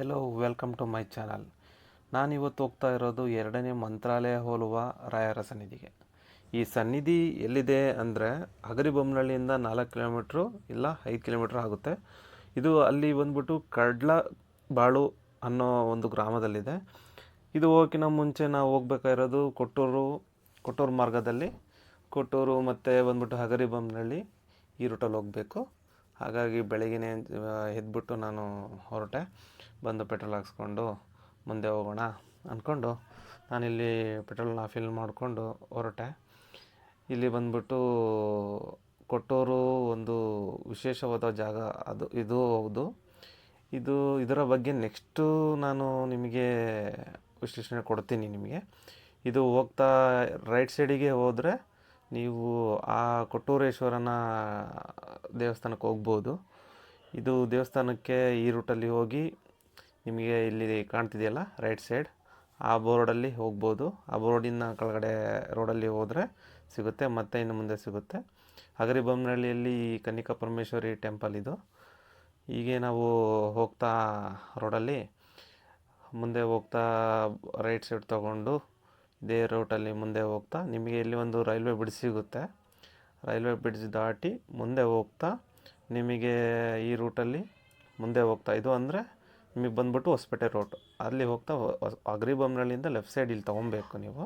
Hello welcome to my channel. ನಾನಿವತ್ತು ಹೋಗ್ತಾ ಇರೋದು 2ನೇ ಮಂತ್ರಾಲಯ ಹೋಲುವ ರಾಯರ ಸನ್ನಿಧಿಗೆ. ಈ ಸನ್ನಿಧಿ ಎಲ್ಲಿದೆ ಅಂದರೆ ಹಗರಿಬೊಮ್ಮನಹಳ್ಳಿಯಿಂದ 4 ಕಿಲೋಮೀಟ್ರು ಇಲ್ಲ 5 ಕಿಲೋಮೀಟ್ರ್ ಆಗುತ್ತೆ. ಇದು ಅಲ್ಲಿ ಬಂದ್ಬಿಟ್ಟು ಕಡ್ಲಬಾಳು ಅನ್ನೋ ಒಂದು ಗ್ರಾಮದಲ್ಲಿದೆ. ಇದು ಹೋಗೋಕ್ಕಿಂತ ಮುಂಚೆ ನಾವು ಹೋಗ್ಬೇಕಾಗಿರೋದು ಕೊಟ್ಟೂರು ಮಾರ್ಗದಲ್ಲಿ ಕೊಟ್ಟೂರು ಮತ್ತು ಬಂದ್ಬಿಟ್ಟು ಹಗರಿಬೊಮ್ಮನಹಳ್ಳಿ ಈ ರೂಟಲ್ಲಿ ಹೋಗಬೇಕು. ಹಾಗಾಗಿ ಬೆಳಗ್ಗೆನೇ ಎದ್ಬಿಟ್ಟು ನಾನು ಹೊರಟೆ. ಬಂದು ಪೆಟ್ರೋಲ್ ಹಾಕ್ಸ್ಕೊಂಡು ಮುಂದೆ ಹೋಗೋಣ ಅಂದ್ಕೊಂಡು ನಾನಿಲ್ಲಿ ಪೆಟ್ರೋಲ್ನ ಫಿಲ್ ಮಾಡಿಕೊಂಡು ಹೊರಟೆ. ಇಲ್ಲಿ ಬಂದ್ಬಿಟ್ಟು ಕೊಟ್ಟೂರು ಒಂದು ವಿಶೇಷವಾದ ಜಾಗ, ಇದು ಹೌದು. ಇದರ ಬಗ್ಗೆ ನೆಕ್ಸ್ಟು ನಾನು ನಿಮಗೆ ವಿಶ್ಲೇಷಣೆ ಕೊಡ್ತೀನಿ ನಿಮಗೆ. ಇದು ಹೋಗ್ತಾ ರೈಟ್ ಸೈಡಿಗೆ ಹೋದರೆ ನೀವು ಆ ಕೊಟ್ಟೂರೇಶ್ವರನ ದೇವಸ್ಥಾನಕ್ಕೆ ಹೋಗ್ಬೋದು. ಇದು ದೇವಸ್ಥಾನಕ್ಕೆ ಈ ರೂಟಲ್ಲಿ ಹೋಗಿ ನಿಮಗೆ ಇಲ್ಲಿ ಕಾಣ್ತಿದೆಯಲ್ಲ ರೈಟ್ ಸೈಡ್, ಆ ಬೋರ್ಡಲ್ಲಿ ಹೋಗ್ಬೋದು. ಆ ಬೋರ್ಡಿನ ಕೆಳಗಡೆ ರೋಡಲ್ಲಿ ಹೋದರೆ ಸಿಗುತ್ತೆ, ಮತ್ತು ಇನ್ನು ಮುಂದೆ ಸಿಗುತ್ತೆ. ಹಗರಿಬೊಮ್ಮನಹಳ್ಳಿಯಲ್ಲಿ ಕನ್ನಿಕಾ ಪರಮೇಶ್ವರಿ ಟೆಂಪಲ್ ಇದು. ಹೀಗೆ ನಾವು ಹೋಗ್ತಾ ರೋಡಲ್ಲಿ ಮುಂದೆ ಹೋಗ್ತಾ ರೈಟ್ ಸೈಡ್ ತೊಗೊಂಡು ಇದೇ ರೂಟಲ್ಲಿ ಮುಂದೆ ಹೋಗ್ತಾ ನಿಮಗೆ ಇಲ್ಲಿ ಒಂದು ರೈಲ್ವೆ ಬ್ರಿಡ್ಜ್ ಸಿಗುತ್ತೆ. ರೈಲ್ವೆ ಬ್ರಿಡ್ಜ್ ದಾಟಿ ಮುಂದೆ ಹೋಗ್ತಾ ನಿಮಗೆ ಈ ರೂಟಲ್ಲಿ ಮುಂದೆ ಹೋಗ್ತಾ, ಇದು ಅಂದರೆ ನಿಮಗೆ ಬಂದ್ಬಿಟ್ಟು ಹೊಸಪೇಟೆ ರೋಡ್, ಅಲ್ಲಿ ಹೋಗ್ತಾ ಹಗರಿಬೊಮ್ಮನಹಳ್ಳಿಯಿಂದ ಲೆಫ್ಟ್ ಸೈಡ್ ಇಲ್ಲಿ ತೊಗೊಬೇಕು ನೀವು.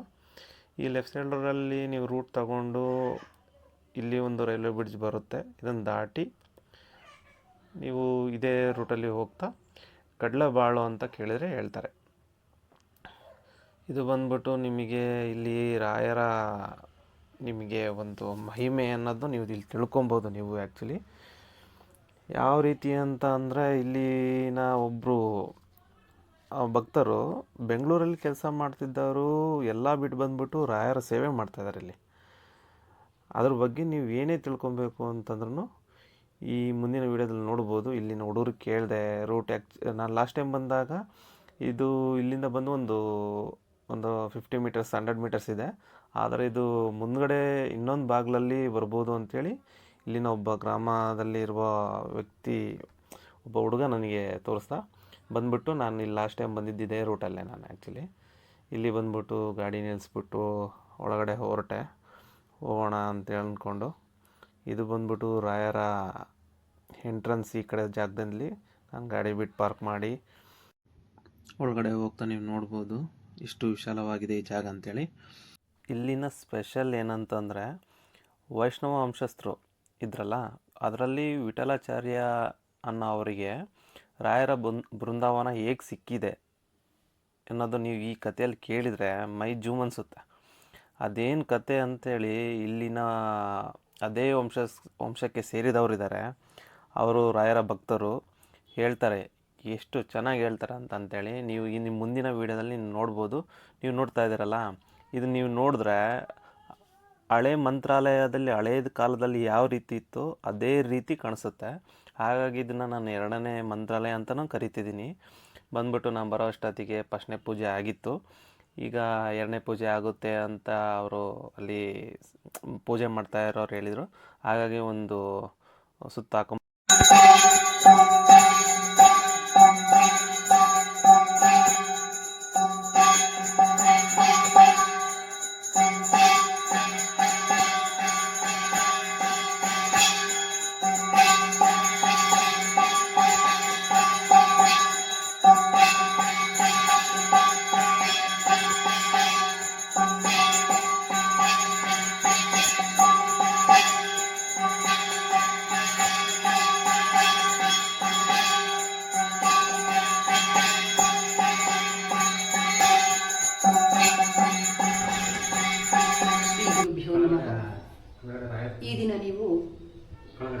ಈ ಲೆಫ್ಟ್ ಸೈಡಲ್ಲಿ ನೀವು ರೂಟ್ ತಗೊಂಡು ಇಲ್ಲಿ ಒಂದು ರೈಲ್ವೆ ಬ್ರಿಡ್ಜ್ ಬರುತ್ತೆ. ಇದನ್ನು ದಾಟಿ ನೀವು ಇದೇ ರೂಟಲ್ಲಿ ಹೋಗ್ತಾ ಕಡ್ಲಬಾಳು ಅಂತ ಕೇಳಿದರೆ ಹೇಳ್ತಾರೆ. ಇದು ಬಂದ್ಬಿಟ್ಟು ನಿಮಗೆ ಇಲ್ಲಿ ರಾಯರ ನಿಮಗೆ ಒಂದು ಮಹಿಮೆ ಅನ್ನೋದು ನೀವು ಇಲ್ಲಿ ತಿಳ್ಕೊಬೋದು. ನೀವು ಆ್ಯಕ್ಚುಲಿ ಯಾವ ರೀತಿ ಅಂತ ಅಂದರೆ ಇಲ್ಲಿನ ಒಬ್ಬರು ಭಕ್ತರು ಬೆಂಗಳೂರಲ್ಲಿ ಕೆಲಸ ಮಾಡ್ತಿದ್ದವರು ಎಲ್ಲ ಬಿಟ್ಟು ಬಂದ್ಬಿಟ್ಟು ರಾಯರ ಸೇವೆ ಮಾಡ್ತಾಯಿದ್ದಾರೆ ಇಲ್ಲಿ. ಅದ್ರ ಬಗ್ಗೆ ನೀವು ಏನೇ ತಿಳ್ಕೊಬೇಕು ಅಂತಂದ್ರೂ ಈ ಮುಂದಿನ ವೀಡಿಯೋದಲ್ಲಿ ನೋಡ್ಬೋದು. ಇಲ್ಲಿನ ಹುಡುಗರು ಕೇಳಿದೆ ರೂಟ್. ನಾನು ಲಾಸ್ಟ್ ಟೈಮ್ ಬಂದಾಗ ಇದು ಇಲ್ಲಿಂದ ಬಂದು ಒಂದು 50 ಮೀಟರ್ಸ್ 100 ಮೀಟರ್ಸ್ ಇದೆ. ಆದರೆ ಇದು ಮುಂದ್ಗಡೆ ಇನ್ನೊಂದು ಬಾಗಿಲಲ್ಲಿ ಬರ್ಬೋದು ಅಂಥೇಳಿ ಇಲ್ಲಿನ ಒಬ್ಬ ಗ್ರಾಮದಲ್ಲಿ ಇರುವ ವ್ಯಕ್ತಿ, ಒಬ್ಬ ಹುಡುಗ ನನಗೆ ತೋರಿಸ್ದ. ಬಂದ್ಬಿಟ್ಟು ನಾನು ಇಲ್ಲಿ ಲಾಸ್ಟ್ ಟೈಮ್ ಬಂದಿದ್ದಿದೆ ರೂಟಲ್ಲೇ ನಾನು ಆ್ಯಕ್ಚುಲಿ. ಇಲ್ಲಿ ಬಂದ್ಬಿಟ್ಟು ಗಾಡಿ ನಿಲ್ಲಿಸ್ಬಿಟ್ಟು ಒಳಗಡೆ ಹೊರಟೆ, ಹೋಗೋಣ ಅಂತ ಅಂದ್ಕೊಂಡು. ಇದು ಬಂದ್ಬಿಟ್ಟು ರಾಯರ ಎಂಟ್ರೆನ್ಸ್. ಈ ಕಡೆ ಜಾಗದಲ್ಲಿ ನಾನು ಗಾಡಿ ಬಿಟ್ಟು ಪಾರ್ಕ್ ಮಾಡಿ ಒಳಗಡೆ ಹೋಗ್ತಾ ನೀವು ನೋಡ್ಬೋದು ಇಷ್ಟು ವಿಶಾಲವಾಗಿದೆ ಈ ಜಾಗ ಅಂಥೇಳಿ. ಇಲ್ಲಿನ ಸ್ಪೆಷಲ್ ಏನಂತಂದರೆ ವೈಷ್ಣವ ವಂಶಸ್ಥರು ಇದ್ರಲ್ಲ, ಅದರಲ್ಲಿ ವಿಠಲಾಚಾರ್ಯ ಅನ್ನೋ ಅವರಿಗೆ ರಾಯರ ಬೃಂದಾವನ ಹೇಗೆ ಸಿಕ್ಕಿದೆ ಅನ್ನೋದು ನೀವು ಈ ಕಥೆಯಲ್ಲಿ ಕೇಳಿದರೆ ಮೈ ಜೂಮ್ ಅನಿಸುತ್ತೆ. ಅದೇನು ಕತೆ ಅಂಥೇಳಿ ಇಲ್ಲಿನ ಅದೇ ವಂಶಕ್ಕೆ ಸೇರಿದವರಿದ್ದಾರೆ, ಅವರು ರಾಯರ ಭಕ್ತರು ಹೇಳ್ತಾರೆ. ಎಷ್ಟು ಚೆನ್ನಾಗಿ ಹೇಳ್ತಾರೆ ಅಂತಂತೇಳಿ ನೀವು ನಿಮ್ಮ ಮುಂದಿನ ವೀಡಿಯೋದಲ್ಲಿ ನೋಡ್ಬೋದು. ನೀವು ನೋಡ್ತಾ ಇದ್ದೀರಲ್ಲ, ಇದು ನೀವು ನೋಡಿದ್ರೆ ಹಳೆ ಮಂತ್ರಾಲಯದಲ್ಲಿ ಹಳೇದ ಕಾಲದಲ್ಲಿ ಯಾವ ರೀತಿ ಇತ್ತು ಅದೇ ರೀತಿ ಕಾಣಿಸುತ್ತೆ. ಹಾಗಾಗಿ ಇದನ್ನು ನಾನು 2ನೇ ಮಂತ್ರಾಲಯ ಅಂತಲೂ ಕರಿತಿದ್ದೀನಿ. ಬಂದ್ಬಿಟ್ಟು ನಾನು ಬರೋ ಅಷ್ಟೊತ್ತಿಗೆ 1ನೇ ಪೂಜೆ ಆಗಿತ್ತು. ಈಗ 2ನೇ ಪೂಜೆ ಆಗುತ್ತೆ ಅಂತ ಅವರು ಅಲ್ಲಿ ಪೂಜೆ ಮಾಡ್ತಾ ಇರೋರು ಹೇಳಿದರು. ಹಾಗಾಗಿ ಒಂದು ಸುತ್ತ ಹಾಕೊಂಡು ಈ ದಿನ ನೀವು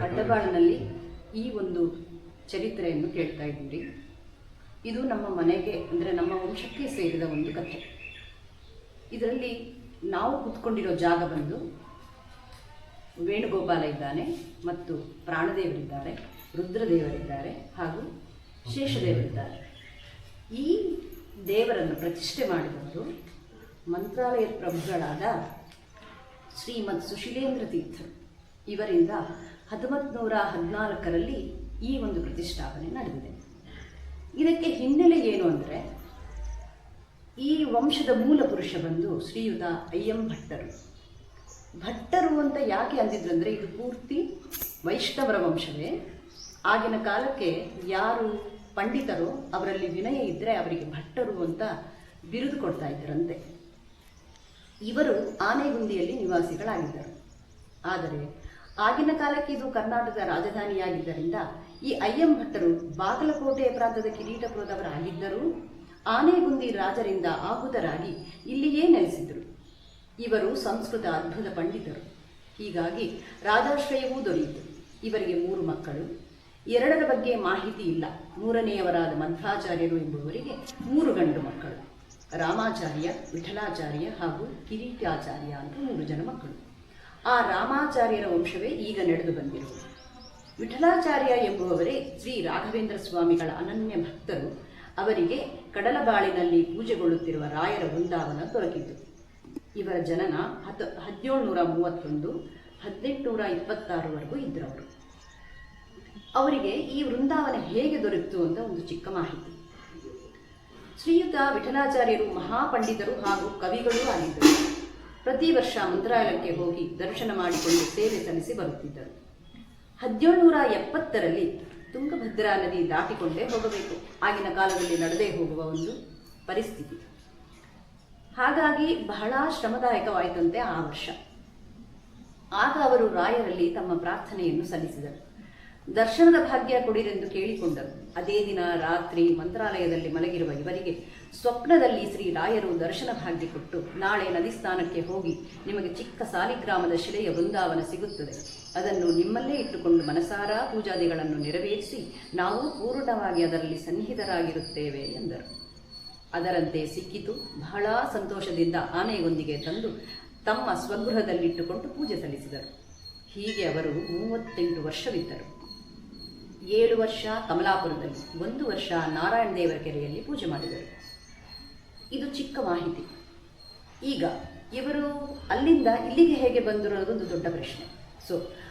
ಕಡ್ಡಬಾಳಿನಲ್ಲಿ ಈ ಒಂದು ಚರಿತ್ರೆಯನ್ನು ಕೇಳ್ತಾ ಇದ್ದೀರಿ. ಇದು ನಮ್ಮ ಮನೆಗೆ ಅಂದರೆ ನಮ್ಮ ವಂಶಕ್ಕೆ ಸೇರಿದ ಒಂದು ಕಥೆ. ಇದರಲ್ಲಿ ನಾವು ಕೂತ್ಕೊಂಡಿರೋ ಜಾಗ ಬಂದು ವೇಣುಗೋಪಾಲ ಇದ್ದಾನೆ, ಮತ್ತು ಪ್ರಾಣದೇವರಿದ್ದಾರೆ, ರುದ್ರದೇವರಿದ್ದಾರೆ, ಹಾಗೂ ಶೇಷದೇವರಿದ್ದಾರೆ. ಈ ದೇವರನ್ನು ಪ್ರತಿಷ್ಠೆ ಮಾಡಿದವರು ಮಂತ್ರಾಲಯದ ಪ್ರಭುಗಳಾದ ಶ್ರೀಮದ್ ಸುಶೀಲೇಂದ್ರ ತೀರ್ಥರು. ಇವರಿಂದ 1914ರಲ್ಲಿ ಈ ಒಂದು ಪ್ರತಿಷ್ಠಾಪನೆ ನಡೆದಿದೆ. ಇದಕ್ಕೆ ಹಿನ್ನೆಲೆ ಏನು ಅಂದರೆ, ಈ ವಂಶದ ಮೂಲ ಪುರುಷ ಬಂದು ಶ್ರೀಯುತ ಅಯ್ಯಂ ಭಟ್ಟರು. ಭಟ್ಟರು ಅಂತ ಯಾಕೆ ಅಂದಿದ್ರು ಅಂದರೆ, ಇದು ಪೂರ್ತಿ ವೈಷ್ಣವರ ವಂಶವೇ. ಆಗಿನ ಕಾಲಕ್ಕೆ ಯಾರು ಪಂಡಿತರು ಅವರಲ್ಲಿ ವಿನಯ ಇದ್ದರೆ ಅವರಿಗೆ ಭಟ್ಟರು ಅಂತ ಬಿರುದು ಕೊಡ್ತಾ ಇದ್ದರಂತೆ. ಇವರು ಆನೆಗುಂದಿಯಲ್ಲಿ ನಿವಾಸಿಗಳಾಗಿದ್ದರು. ಆದರೆ ಆಗಿನ ಕಾಲಕ್ಕೆ ಇದು ಕರ್ನಾಟಕದ ರಾಜಧಾನಿಯಾಗಿದ್ದರಿಂದ ಈ ಅಯ್ಯಂ ಭಟ್ಟರು ಬಾಗಲಕೋಟೆ ಪ್ರಾಂತದ ಕಿರೀಟಪುರದವರಾಗಿದ್ದರೂ ಆನೆಗುಂದಿ ರಾಜರಿಂದ ಆಹುತರಾಗಿ ಇಲ್ಲಿಯೇ ನೆಲೆಸಿದರು. ಇವರು ಸಂಸ್ಕೃತ ಅದ್ಭುತ ಪಂಡಿತರು. ಹೀಗಾಗಿ ರಾಜಾಶ್ರಯವೂ ದೊರೆಯಿತು. ಇವರಿಗೆ 3 ಮಕ್ಕಳು. 2ರ ಬಗ್ಗೆ ಮಾಹಿತಿ ಇಲ್ಲ. 3ನೇಯವರಾದ ಮಧ್ವಾಚಾರ್ಯರು ಎಂಬುವರಿಗೆ 3 ಗಂಡು ಮಕ್ಕಳು, ರಾಮಾಚಾರ್ಯ, ವಿಠಲಾಚಾರ್ಯ ಹಾಗೂ ಕಿರೀಟಾಚಾರ್ಯ ಅಂತ 3 ಜನ ಮಕ್ಕಳು. ಆ ರಾಮಾಚಾರ್ಯರ ವಂಶವೇ ಈಗ ನಡೆದು ಬಂದಿರುವುದು. ವಿಠಲಾಚಾರ್ಯ ಎಂಬುವವರೇ ಶ್ರೀ ರಾಘವೇಂದ್ರ ಸ್ವಾಮಿಗಳ ಅನನ್ಯ ಭಕ್ತರು. ಅವರಿಗೆ ಕಡಲಬಾಳಿನಲ್ಲಿ ಪೂಜೆಗೊಳ್ಳುತ್ತಿರುವ ರಾಯರ ವೃಂದಾವನ ದೊರಕಿತು. ಇವರ ಜನನ 1731 1826ವರೆಗೂ ಇದ್ದರವರು. ಅವರಿಗೆ ಈ ವೃಂದಾವನ ಹೇಗೆ ದೊರೆಯಿತು ಅಂತ ಒಂದು ಚಿಕ್ಕ ಮಾಹಿತಿ. ಶ್ರೀಯುತ ವಿಠಲಾಚಾರ್ಯರು ಮಹಾಪಂಡಿತರು ಹಾಗೂ ಕವಿಗಳೂ ಆಗಿದ್ದರು. ಪ್ರತಿ ವರ್ಷ ಮಂತ್ರಾಲಯಕ್ಕೆ ಹೋಗಿ ದರ್ಶನ ಮಾಡಿಕೊಂಡು ಸೇವೆ ಸಲ್ಲಿಸಿ ಬರುತ್ತಿದ್ದರು. 1770ರಲ್ಲಿ ತುಂಗಭದ್ರಾ ನದಿ ದಾಟಿಕೊಂಡೇ ಹೋಗಬೇಕು. ಆಗಿನ ಕಾಲದಲ್ಲಿ ನಡೆದೇ ಹೋಗುವ ಒಂದು ಪರಿಸ್ಥಿತಿ. ಹಾಗಾಗಿ ಬಹಳ ಶ್ರಮದಾಯಕವಾಯಿತಂತೆ ಆ ವರ್ಷ. ಆಗ ಅವರು ರಾಯರಲ್ಲಿ ತಮ್ಮ ಪ್ರಾರ್ಥನೆಯನ್ನು ಸಲ್ಲಿಸಿದರು. ದರ್ಶನದ ಭಾಗ್ಯ ಕೊಡಿರೆಂದು ಕೇಳಿಕೊಂಡರು. ಅದೇ ದಿನ ರಾತ್ರಿ ಮಂತ್ರಾಲಯದಲ್ಲಿ ಮಲಗಿರುವ ಇವರಿಗೆ ಸ್ವಪ್ನದಲ್ಲಿ ಶ್ರೀ ರಾಯರು ದರ್ಶನ ಭಾಗ್ಯ ಕೊಟ್ಟು, ನಾಳೆ ನದಿ ಸ್ನಾನಕ್ಕೆ ಹೋಗಿ ನಿಮಗೆ ಚಿಕ್ಕ ಸಾಲಿಗ್ರಾಮದ ಶಿಲೆಯ ವೃಂದಾವನ ಸಿಗುತ್ತದೆ, ಅದನ್ನು ನಿಮ್ಮಲ್ಲೇ ಇಟ್ಟುಕೊಂಡು ಮನಸಾರ ಪೂಜಾದಿಗಳನ್ನು ನೆರವೇರಿಸಿ ನಾವು ಪೂರ್ಣವಾಗಿ ಅದರಲ್ಲಿ ಸನ್ನಿಹಿತರಾಗಿರುತ್ತೇವೆ ಎಂದರು. ಅದರಂತೆ ಸಿಕ್ಕಿತು. ಬಹಳ ಸಂತೋಷದಿಂದ ಆನೆಯೊಂದಿಗೆ ತಂದು ತಮ್ಮ ಸ್ವಗೃಹದಲ್ಲಿಟ್ಟುಕೊಂಡು ಪೂಜೆ ಸಲ್ಲಿಸಿದರು. ಹೀಗೆ ಅವರು 38 ವರ್ಷವಿದ್ದರು. 7 ವರ್ಷ ಕಮಲಾಪುರದಲ್ಲಿ, 1 ವರ್ಷ ನಾರಾಯಣ ದೇವರ ಕೆರೆಯಲ್ಲಿ ಪೂಜೆ ಮಾಡಿದರು. ಇದು ಚಿಕ್ಕ ಮಾಹಿತಿ. ಈಗ ಇವರು ಅಲ್ಲಿಂದ ಇಲ್ಲಿಗೆ ಹೇಗೆ ಬಂದರು ಅನ್ನೋದೊಂದು ದೊಡ್ಡ ಪ್ರಶ್ನೆ.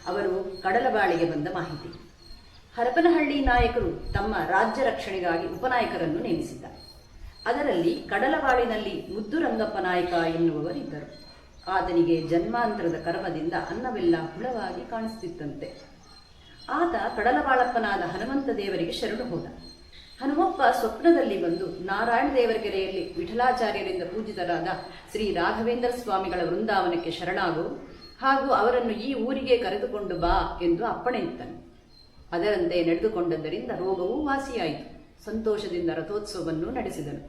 ಅವರು ಕಡಲಬಾಳಿಗೆ ಬಂದ ಮಾಹಿತಿ. ಹರಪನಹಳ್ಳಿ ನಾಯಕರು ತಮ್ಮ ರಾಜ್ಯ ರಕ್ಷಣೆಗಾಗಿ ಉಪನಾಯಕರನ್ನು ನೇಮಿಸಿದ್ದಾರೆ. ಅದರಲ್ಲಿ ಕಡಲಬಾಳಿನಲ್ಲಿ ಮುದ್ದುರಂಗಪ್ಪ ನಾಯಕ ಎನ್ನುವವರಿದ್ದರು. ಆತನಿಗೆ ಜನ್ಮಾಂತರದ ಕರ್ಮದಿಂದ ಅನ್ನವೆಲ್ಲ ಹುಳವಾಗಿ ಕಾಣಿಸುತ್ತಿತ್ತಂತೆ. ಆತ ಕಡಲಬಾಳಪ್ಪನಾದ ಹನುಮಂತ ದೇವರಿಗೆ ಶರಣು ಹೋದ. ಹನುಮಪ್ಪ ಸ್ವಪ್ನದಲ್ಲಿ ಬಂದು ನಾರಾಯಣ ದೇವರ ಕೆರೆಯಲ್ಲಿ ವಿಠಲಾಚಾರ್ಯರಿಂದ ಪೂಜಿತರಾದ ಶ್ರೀ ರಾಘವೇಂದ್ರ ಸ್ವಾಮಿಗಳ ವೃಂದಾವನಕ್ಕೆ ಶರಣಾಗು ಹಾಗೂ ಅವರನ್ನು ಈ ಊರಿಗೆ ಕರೆದುಕೊಂಡು ಬಾ ಎಂದು ಅಪ್ಪಣೆ ಇತ್ತನು. ಅದರಂತೆ ನಡೆದುಕೊಂಡದ್ದರಿಂದ ರೋಗವೂ ವಾಸಿಯಾಯಿತು. ಸಂತೋಷದಿಂದ ರಥೋತ್ಸವವನ್ನು ನಡೆಸಿದನು.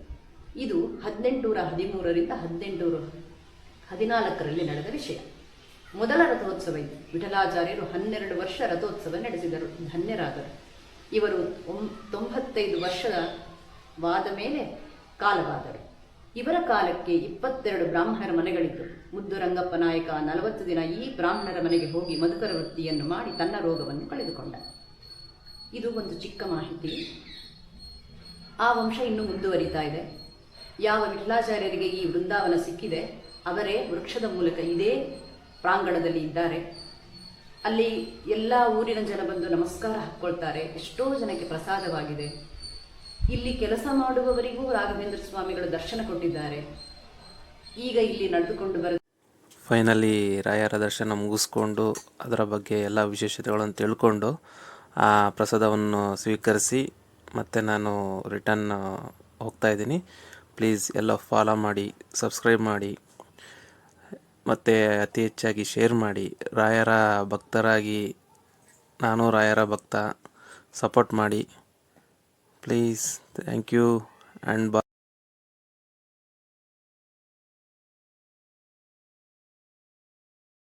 ಇದು 1813ರಿಂದ 1814ರಲ್ಲಿ ನಡೆದ ವಿಷಯ. ಮೊದಲ ರಥೋತ್ಸವ ಇದು. ವಿಠಲಾಚಾರ್ಯರು 12 ವರ್ಷ ರಥೋತ್ಸವ ನಡೆಸಿದರು, ಧನ್ಯರಾದರು. ಇವರು 95 ವರ್ಷವಾದ ಮೇಲೆ ಕಾಲವಾದರು. ಇವರ ಕಾಲಕ್ಕೆ 22 ಬ್ರಾಹ್ಮಣರ ಮನೆಗಳಿದ್ದವು. ಮುದ್ದುರಂಗಪ್ಪ ನಾಯಕ 40 ದಿನ ಈ ಬ್ರಾಹ್ಮಣರ ಮನೆಗೆ ಹೋಗಿ ಮಧುಕರ ವೃತ್ತಿಯನ್ನು ಮಾಡಿ ತನ್ನ ರೋಗವನ್ನು ಕಳೆದುಕೊಂಡ. ಇದು ಒಂದು ಚಿಕ್ಕ ಮಾಹಿತಿ. ಆ ವಂಶ ಇನ್ನೂ ಮುಂದುವರಿತಾ ಇದೆ. ಯಾವ ವಿಠಲಾಚಾರ್ಯರಿಗೆ ಈ ವೃಂದಾವನ ಸಿಕ್ಕಿದೆ ಅವರೇ ವೃಕ್ಷದ ಮೂಲಕ ಇದೇ ಪ್ರಾಂಗಣದಲ್ಲಿ ಇದ್ದಾರೆ. ಅಲ್ಲಿ ಎಲ್ಲ ಊರಿನ ಜನ ಬಂದು ನಮಸ್ಕಾರ ಹಾಕ್ಕೊಳ್ತಾರೆ. ಎಷ್ಟೋ ಜನಕ್ಕೆ ಪ್ರಸಾದವಾಗಿದೆ. ಇಲ್ಲಿ ಕೆಲಸ ಮಾಡುವವರಿಗೂ ರಾಘವೇಂದ್ರ ಸ್ವಾಮಿಗಳು ದರ್ಶನ ಕೊಟ್ಟಿದ್ದಾರೆ. ಈಗ ಇಲ್ಲಿ ನಡೆದುಕೊಂಡು ಫೈನಲಿ ರಾಯರ ದರ್ಶನ ಮುಗಿಸ್ಕೊಂಡು ಅದರ ಬಗ್ಗೆ ಎಲ್ಲ ವಿಶೇಷತೆಗಳನ್ನು ತಿಳ್ಕೊಂಡು ಆ ಪ್ರಸಾದವನ್ನು ಸ್ವೀಕರಿಸಿ ಮತ್ತೆ ನಾನು ರಿಟರ್ನ್ ಹೋಗ್ತಾ ಇದ್ದೀನಿ. ಪ್ಲೀಸ್ ಎಲ್ಲ ಫಾಲೋ ಮಾಡಿ, ಸಬ್ಸ್ಕ್ರೈಬ್ ಮಾಡಿ ಮತ್ತು ಅತಿ ಹೆಚ್ಚಾಗಿ ಶೇರ್ ಮಾಡಿ. ರಾಯರ ಭಕ್ತರಾಗಿ ನಾನು ರಾಯರ ಭಕ್ತ, ಸಪೋರ್ಟ್ ಮಾಡಿ please. Thank you and bye.